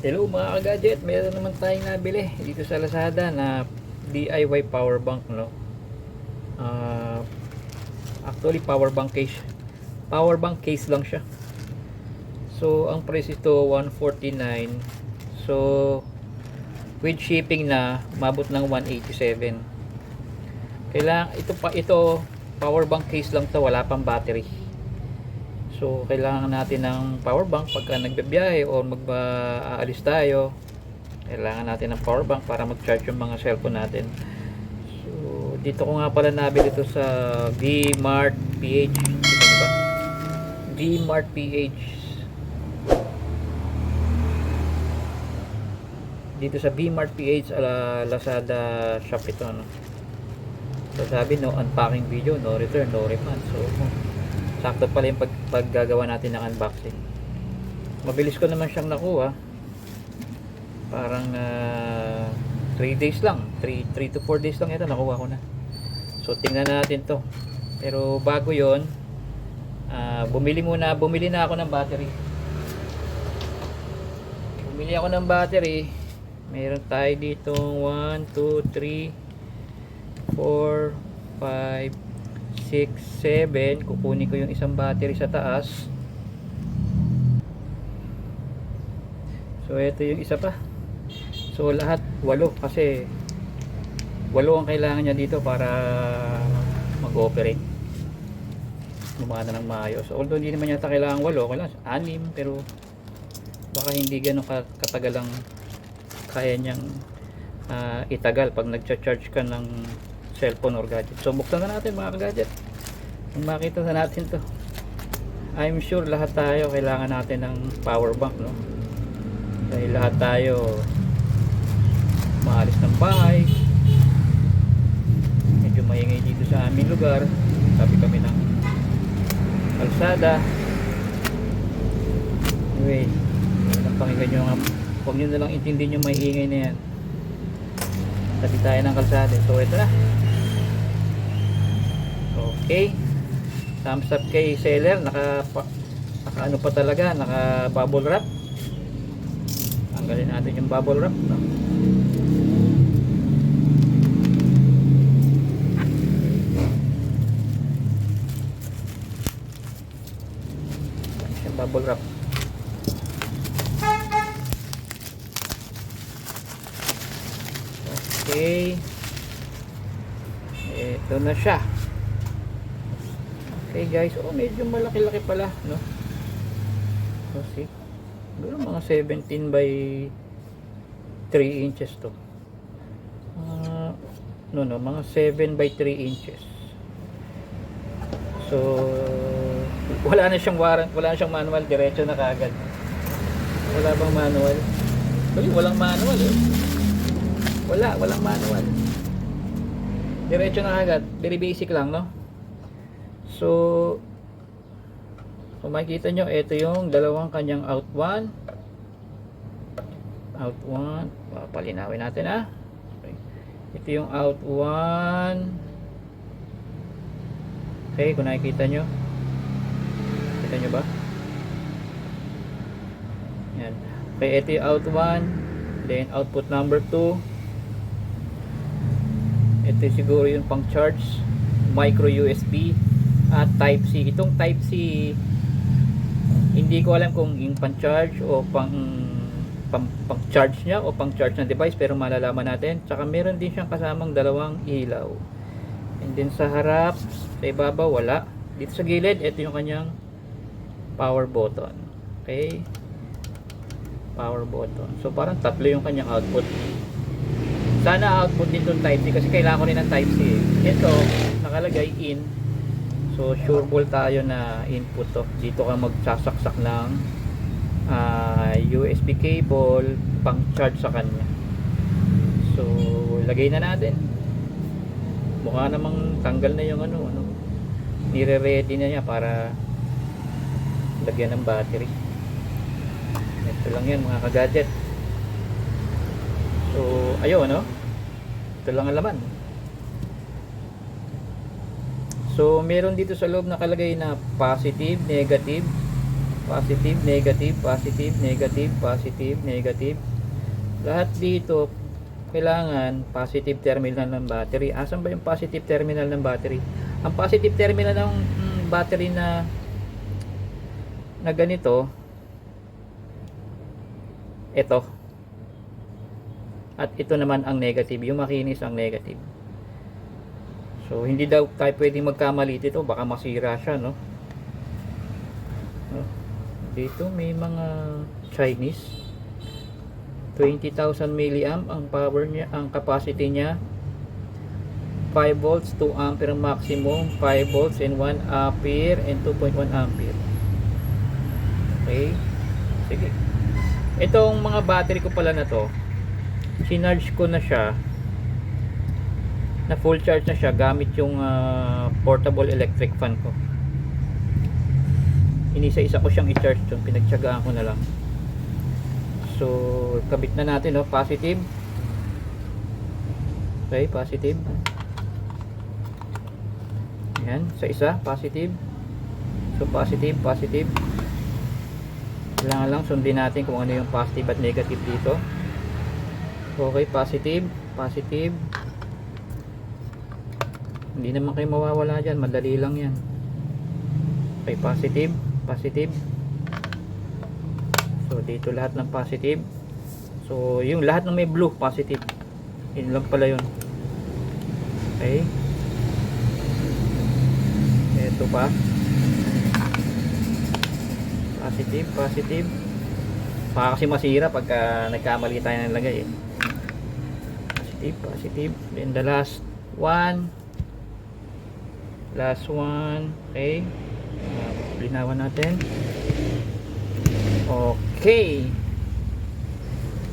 Hello mga ka-gadget, meron naman tayong nabili dito sa Lazada na DIY power bank, no. Ah, Actually power bank case lang siya. So ang price ito 149. So with shipping na mabot ng 187. Ito power bank case lang to, wala pang battery. So kailangan natin ng power bank pagka nagbibiyahe o aalis tayo. Kailangan natin ng power bank para mag-charge yung mga cellphone natin. So dito ko nga pala nabili ito sa V-Mart PH. Dito ba? V-Mart PH. Dito sa V-Mart PH Lazada shop ito, no? So sabi no unpacking video, no return, no refund. So sakto pala yung paggagawa natin ng unboxing. Mabilis ko naman siyang nakuha. Parang 3 days lang, 3 to 4 days lang ito nakuha ko na. So tingnan natin to. Pero bago yon, bumili na ako ng battery. Bumili ako ng battery. Meron tayo dito 1, 2, 3, 4, 5, 6, 7. Kukunin ko yung isang battery sa taas. So ito yung isa pa. So lahat 8 kasi 8 ang kailangan niya dito para mag-operate. Gumana ng maayos. Although hindi naman yata kailangan 8, kailangan 6, pero baka hindi ganun katagal ang kaya niyang itagal pag nagcha-charge ka ng cellphone or gadget. So buksan na natin mga gadget. Kung makita na natin to, I'm sure lahat tayo kailangan natin ng power bank, no? Dahil lahat tayo maalis ng bahay, medyo maingay dito sa aming lugar, sabi kami ng kalsada. Anyway, pakinggan nyo nga, huwag nyo na lang intindihin yung may ingay na yan. Tabi tayo ng kalsada. So ito na. Okay, thumbs up kay seller. Naka ano pa talaga, naka bubble wrap. Tanggalin natin yung bubble wrap, no? Yung bubble wrap. Okay, ito na siya. Okay guys, medyo malaki-laki pala, no? So see, mga 17 by 3 inches to. Mga 7 by 3 inches. So wala na siyang warrant, wala na siyang manual, diretso na kaagad. Wala bang manual? Walang manual eh. Walang manual. Diretso na agad, very basic lang, no? So kung makikita nyo, ito yung dalawang kanyang out 1. Palinawin natin, ha. Okay. Ito yung out 1. Okay, kung nakikita nyo, kita nyo ba? Yan. Okay, ito yung out 1. Then output number 2. Ito siguro yung pang charge, micro USB at type C. Itong type C, hindi ko alam kung yung pang charge o pang charge niya o pang charge ng device, pero malalaman natin. Tsaka meron din siyang kasamang dalawang ilaw. And then sa harap, sa ibabaw wala. Dito sa gilid, ito yung kanyang power button. Okay, power button. So parang tatlo yung kanyang output. Sana output din itong type C kasi kailangan ko rin ng type C. Ito nakalagay in. So sure ball tayo na input to. Dito ka magsasaksak ng USB cable pang charge sa kanya. So lagay na natin. Mukha namang tanggal na yung ano. Nire-ready na niya para lagyan ng battery. Ito lang yan mga ka-gadget. So ayun, no? Ito lang ang laman. So meron dito sa loob nakalagay na positive, negative, positive, negative, positive, negative, positive, negative. Lahat dito kailangan positive terminal ng battery. Asan ba yung positive terminal ng battery? Ang positive terminal ng battery na ganito, ito. At ito naman ang negative, yung makinis ang negative. So hindi daw tayo pwedeng magkamali dito, baka masira siya, no? Dito may mga Chinese 20,000 milliamp ang power niya, ang capacity niya. 5 volts, 2 ampere maximum, 5 volts and 1 ampere and 2.1 ampere. Okay, sige. Itong mga battery ko pala na to, sinarge ko na siya, na full charge na siya gamit yung portable electric fan ko. Inisa-isa ko siyang i-charge doon, pinagtiyagaan ko na lang. So kabit na natin, no? Positive. Okay, positive. Yan, sa isa, positive. So positive, positive. Kailangan lang sundin natin kung ano yung positive at negative dito. Okay, positive, positive. Hindi naman kayo mawawala dyan, madali lang yan. Okay, positive, positive. So dito lahat ng positive. So yung lahat ng may blue, positive. Yun lang pala yun. Okay. Ito pa. Positive, positive. Baka kasi masira pagka nagkamali tayo ng lagay, eh. Positive, positive. Then the last one. Last one. Okay. Linawan natin. Okay.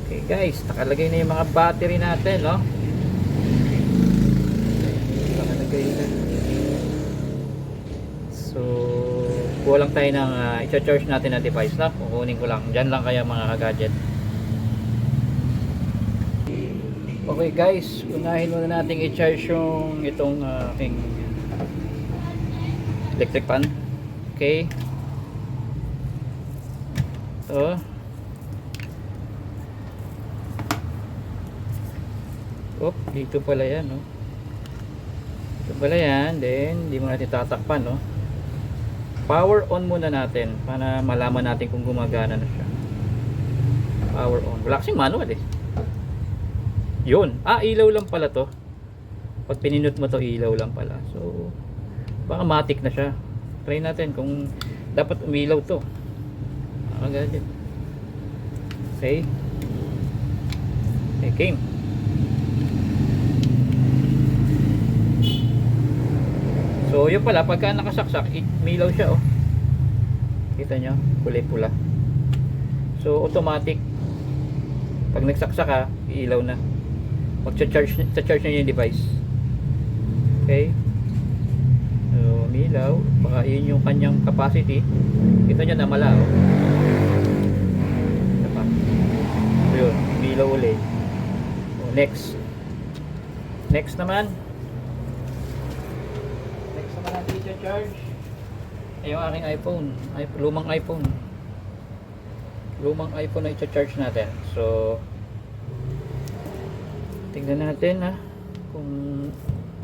Okay guys, nakalagay na yung mga battery natin, no? Nakalagay na. So, kuha lang tayo ng i-charge natin na device na. Kukunin ko lang. Diyan lang kaya mga gadget. Okay guys, unahin muna natin i-charge yung itong aking electric fan. Okay. So, dito pala yan, no? Dito pala yan. Then, hindi mo natin tatakpan, no? Power on muna natin para malaman natin kung gumagana na siya. Power on. Wala kasing manual, eh. Yun. Ilaw lang pala to. Pag pininut mo to, ilaw lang pala. So, baka matik na siya. Try natin kung dapat umilaw to. Gadget. Okay. Okay, game. So yun pala, pagka nakasaksak, milaw siya, oh. Kita nyo, kulay pula. So automatic, pag nagsaksak ka, ilaw na. Magcha-charge na yung device. Okay. So milaw, baka yun yung kanyang capacity. Kita nyo, namala, oh. Yun, bilaw ulit. Next naman natin i-charge ay yung aking iPhone, lumang iPhone na i-charge natin. So tingnan natin kung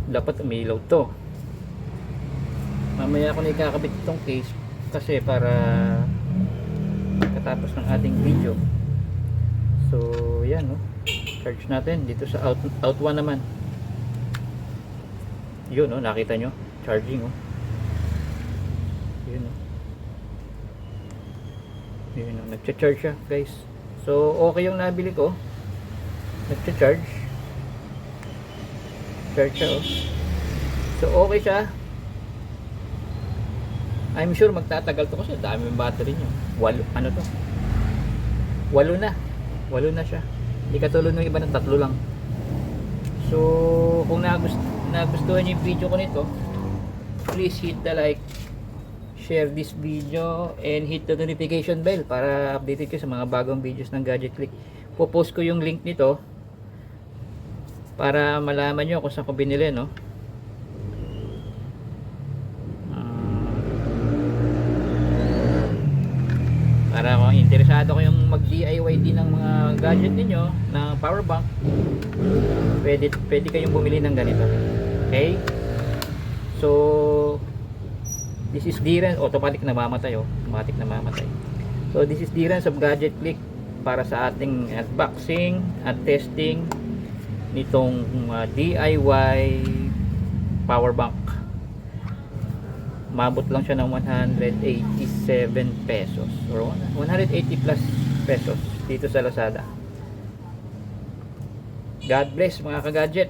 dapat umilaw to. Mamaya ako na ikakabit itong case kasi para katapos ng ating video. So yan, no? Charge natin dito sa out 1 naman. Yun, no? Nakita nyo? Charging, oh. Yun, no? Yun, no? Nagcha-charge siya, guys. So okay yung nabili ko. Nagcha-charge. Charge siya, oh. So okay siya. I'm sure magtatagal to kasi dami yung battery nyo. 8 na siya. Hindi katulad ng iba na 3 lang. So kung nagustuhan nyo yung video ko nito, please hit the like, share this video, and hit the notification bell para updated kayo sa mga bagong videos ng Gadget Click. Popost ko yung link nito para malaman nyo kung saan ko binili, no? Para kung interesado kayong mag DIY din ng mga gadget ninyo na power bank, pwede kayong bumili ng ganito. Okay, so this is difference. Automatic namamatay, automatic namamatay. So this is difference of Gadget Click para sa ating unboxing at testing nitong DIY power bank. Mabot lang siya ng 187 pesos or 180 plus pesos dito sa Lazada. God bless mga ka-gadget.